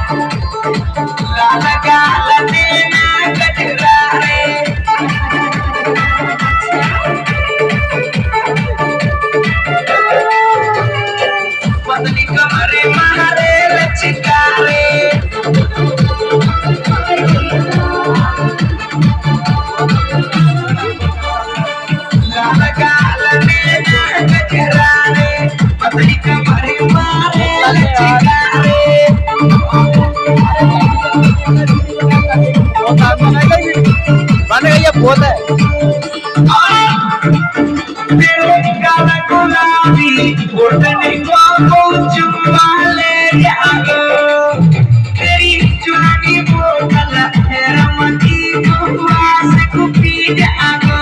लाल गाल देना गजरा रे पतली कमरे मारे लचका रे लाल गाल देना गजरा रे पतली कमरे मारे लचका रे माने ये बहुत है तेरे काला गुलाबी उड़ने को चुम्मा ले जाओ तेरी जुआनी बोतल है रमती बुआ से को पी जाओ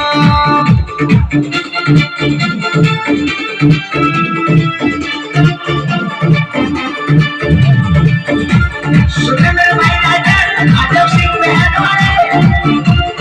सुन मेरे भाई राजा आजब सिंह बहन वाले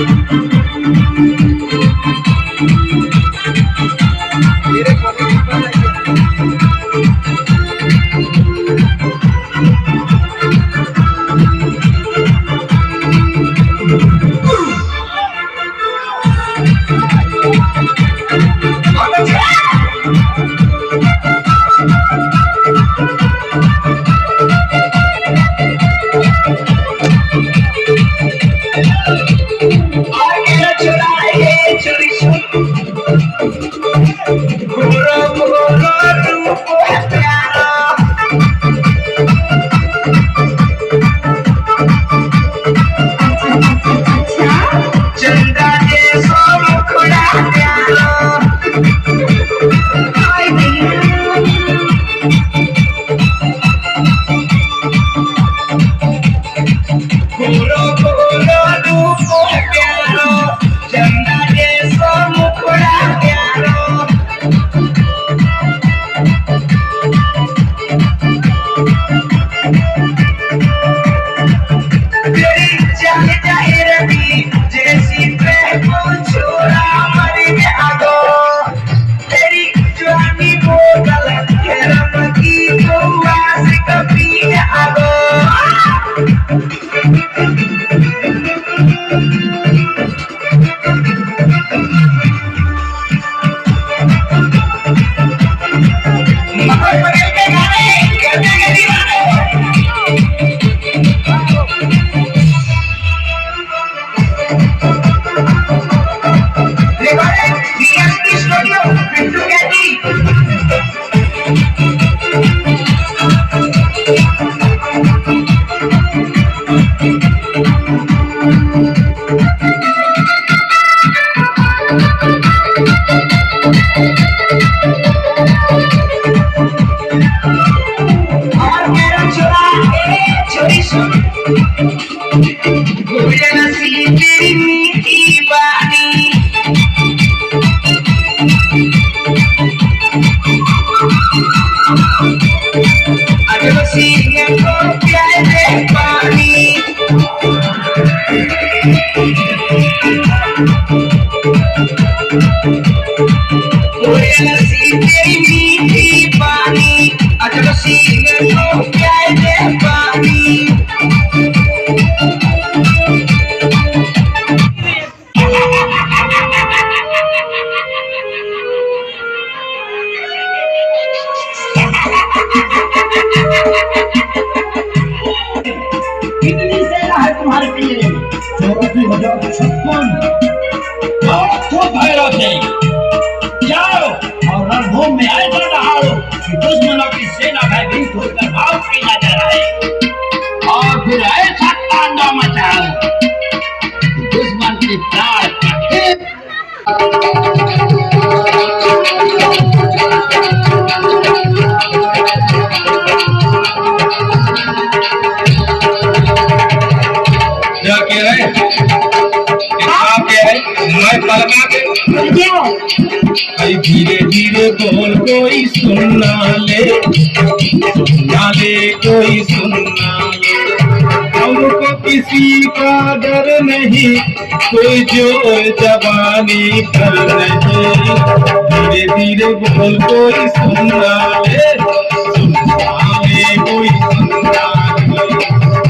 जाओ और रणभूमि में ऐसा दहाड़ो कि दुश्मनों की सेना भयभीत होकर भागती नजर आए और फिर ऐसा तांडव मचाओ कि दुश्मन की प्राण कटे। क्या कह रहे हैं? मैं पलका के धीरे धीरे बोल कोई सुनना ले कोई सुनना ले हमको किसी का डर नहीं कोई जोर जवानी पर नहीं धीरे धीरे बोल कोई सुनना ले कोई सुनना ले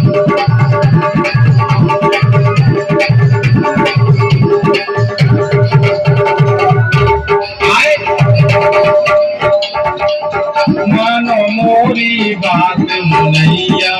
मानो मोरी बात मुनैया